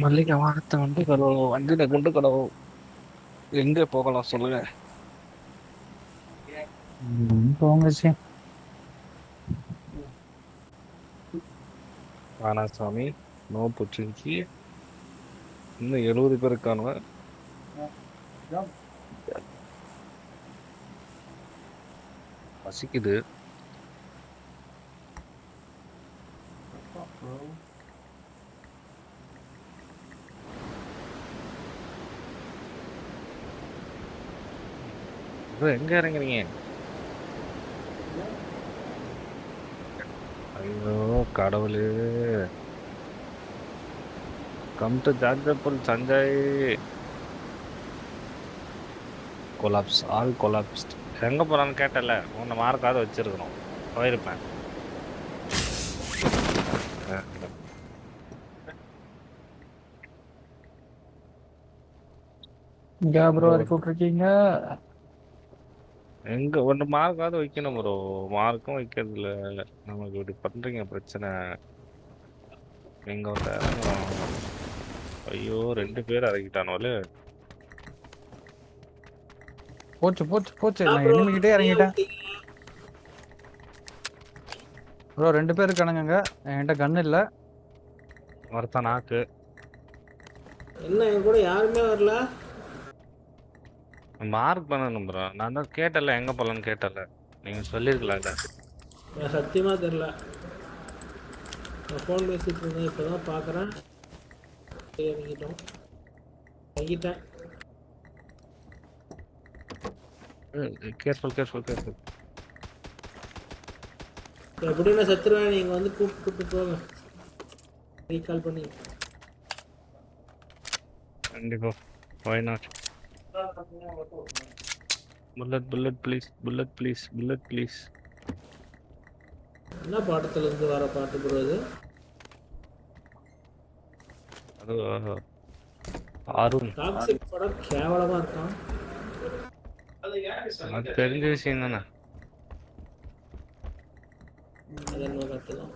மல்லிகை வாகத்தை வந்து வண்டியில கொண்டு கடவும் எங்க போகலாம் சொல்லுங்க. போங்க சி. வேணாம் சாமி, நோ புச்சிருச்சு. இன்னும் 70 பேர் இருக்கானுங்க. பசிக்குது. bro, எங்க இறங்குறீங்க? ஐயோ கடவுளே. கம் டு ஜாஜபுல் சஞ்சய். Collapse, all collapsed. எங்க போறான்னு கேட்டல, உன்னை மார்க்காவது வச்சிருக்கணும், போயிருப்பேன். இங்க ப்ரோ ப்ரோ இறக்கி விட்டுருக்கீங்க. எங்க ஒன்று மார்க்காவது வைக்கணும் ப்ரோ. மார்க்கும் வைக்கிறது இல்ல. நமக்கு இப்படி பண்றீங்க பிரச்சனை. எங்க வந்து இறங்குறோம். ஐயோ 2 பேர் இறங்கிட்டானோல. போச்சு போச்சு போச்சு, நான் ப்ரோ எனிமிக்கிட்டே தனியா இறங்கிட்டேன். விட்டீங்க? ப்ரோ 2 பேர் இருக்கானுங்க, என்கிட்ட கன் இல்லை. ஒருத்தன் நாக்கு. என்ன என் கூட யாருமே வரல? மார்க் பண்ணணும் ப்ரோ. நான் தான் கேட்டல, எங்க போலான்னு கேட்டல. நீங்க சொல்லிருக்கலாம்ல. எனக்கு சத்தியமா தெரியல. நான் ஃபோன் பேசிட்டு இருந்தேன், இப்போதான் பார்க்குறேன். இறங்கிட்டோம், இறங்கிட்டேன். Careful careful careful. எப்படியும் நான் செத்துருவேன், நீங்கள் வந்து கூப்பிட்டு போங்க, ரீகால் பண்ணி. கண்டிப்பா. Why not. Bullet bullet please, bullet please, bullet please. என்ன பாட்டத்துலேருந்து வர பாட்டு ப்ரோ இது? அது அருண். டாக்ஸிக் படம் கேவலமாக இருக்கான். அது தெரிஞ்ச விஷயம் தானே. அது என்ன கட்டு தான்.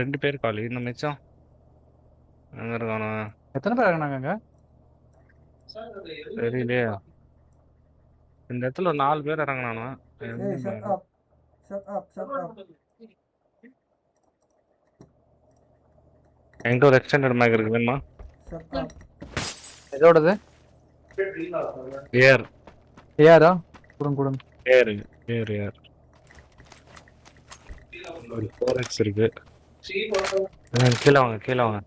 2 பேர் காலி, இன்னும் மிச்சம் எங்க இருக்கானு எத்தனை பேர் இறங்கினாங்க? தெரியலையே. இந்த இடத்துல 4 பேர் இறங்கினானு. என்கிட்ட ஒரு எக்ஸ்டெண்டட் மேக் இருக்கு, வேணுமா? எதோடது? ஏர். ஏஆரா? கொடுங்க கொடுங்க. ஏர் ஏர் ஏர். ஒரு 4x இருக்கு. கீழே வாங்க, கீழே வாங்க.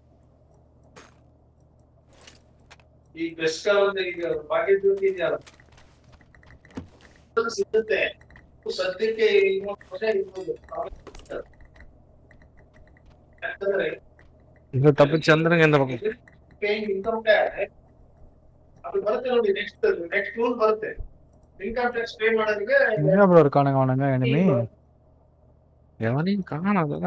இந்த தப்பிச்சு வந்துருங்க இந்த பக்கம். எங்க ப்ரோ இருக்கானுங்க அவனுங்க எனிமி? எவனையும் காணாத.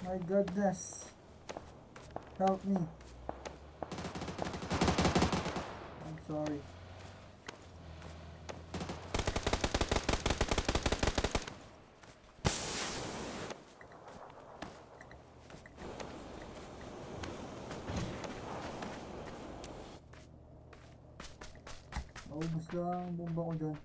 My goodness. Help me. I'm sorry. Naubos lang ang bomba ko dyan.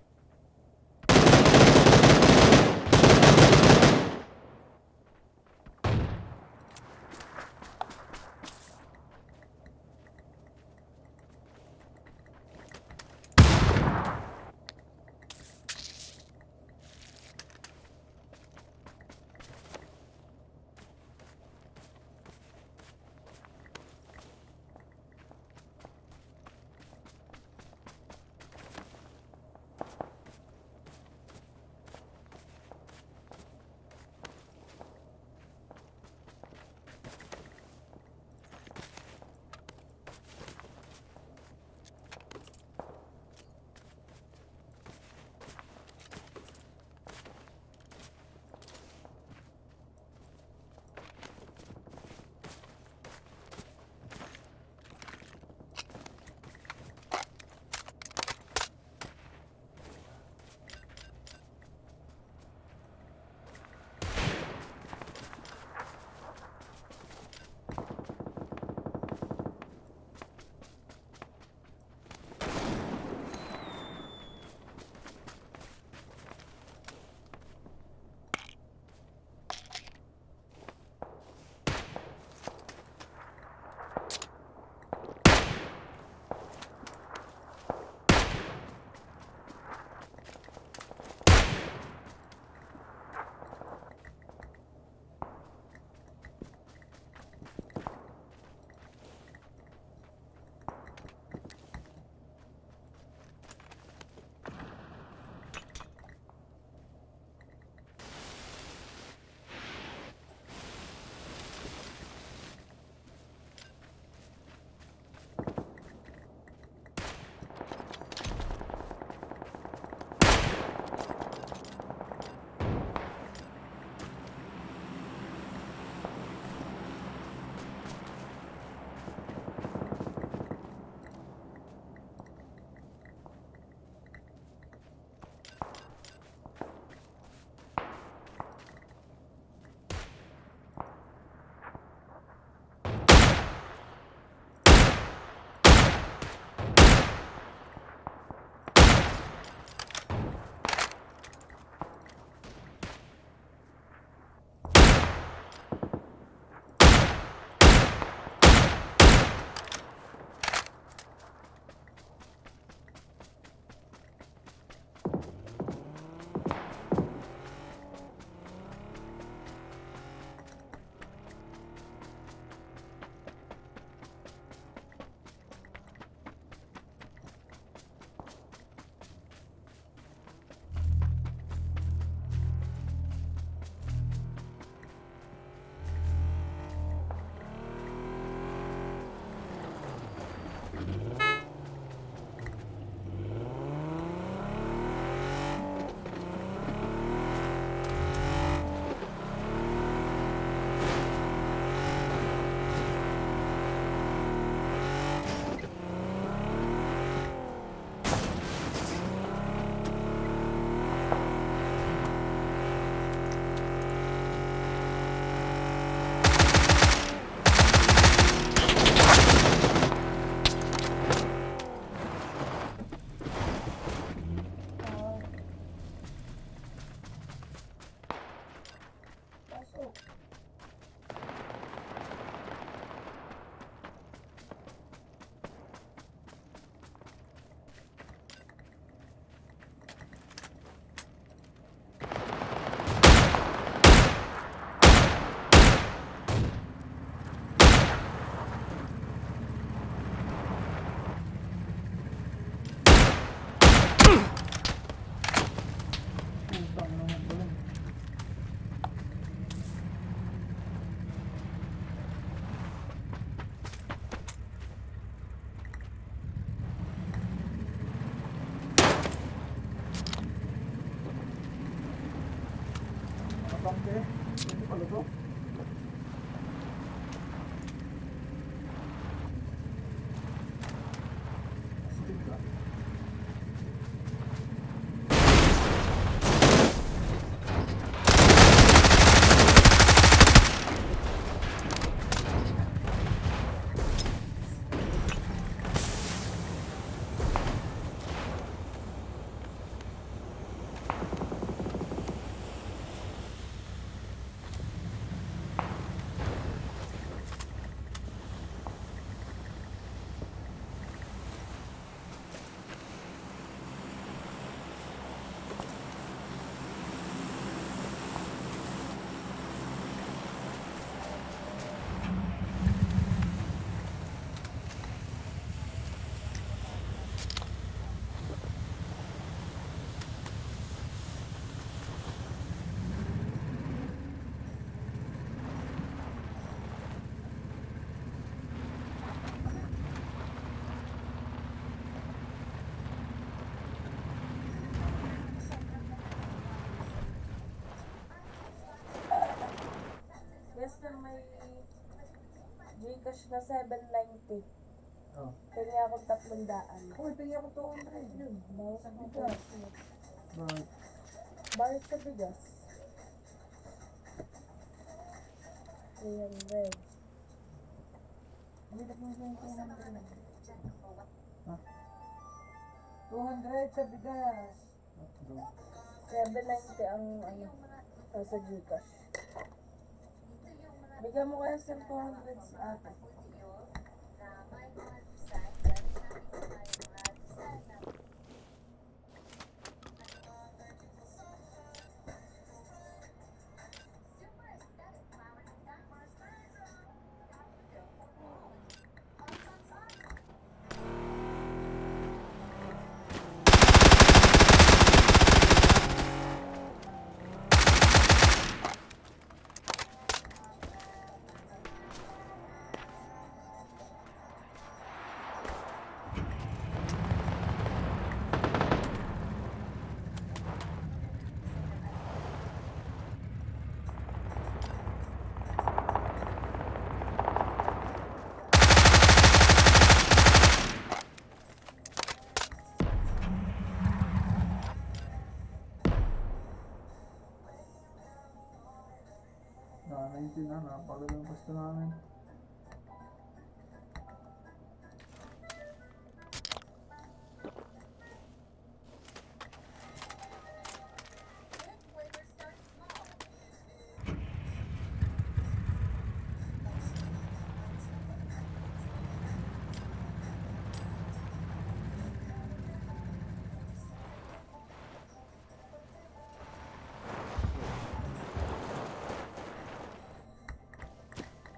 Bangke, ini kalau tuh Gcash na 790. Oh. Kaya ako 300. Uy, tingin ako 200 yun. Bawas sa Bigas. Bakit? Bayad sa bigas. 300. Hindi na kung 200. Ha? 200 sa bigas. 790 ang ano, sa Gcash. Bigyan mo kaya sa 200 si ate. Nakanaintin na, napagalang gusto namin.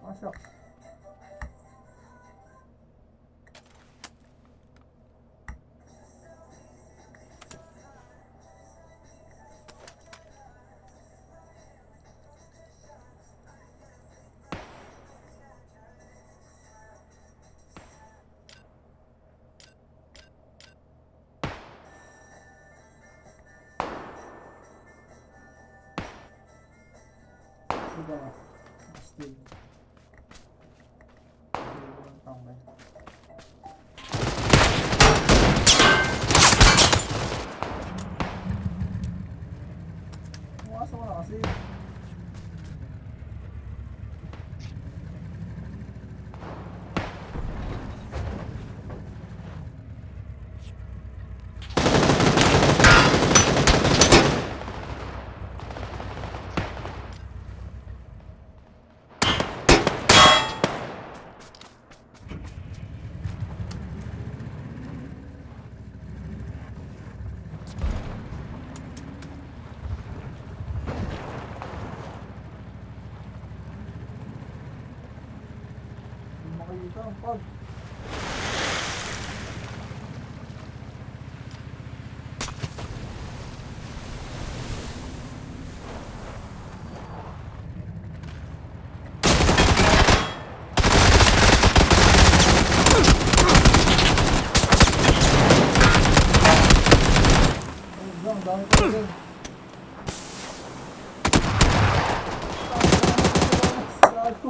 Pasok. Diba? Still. Tambay. Pumasok na kasi. Hindi makikita ang pag. Ang dami pa rin. Sarado.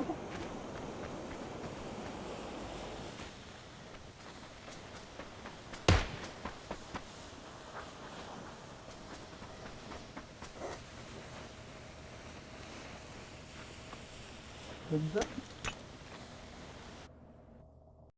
Ganda.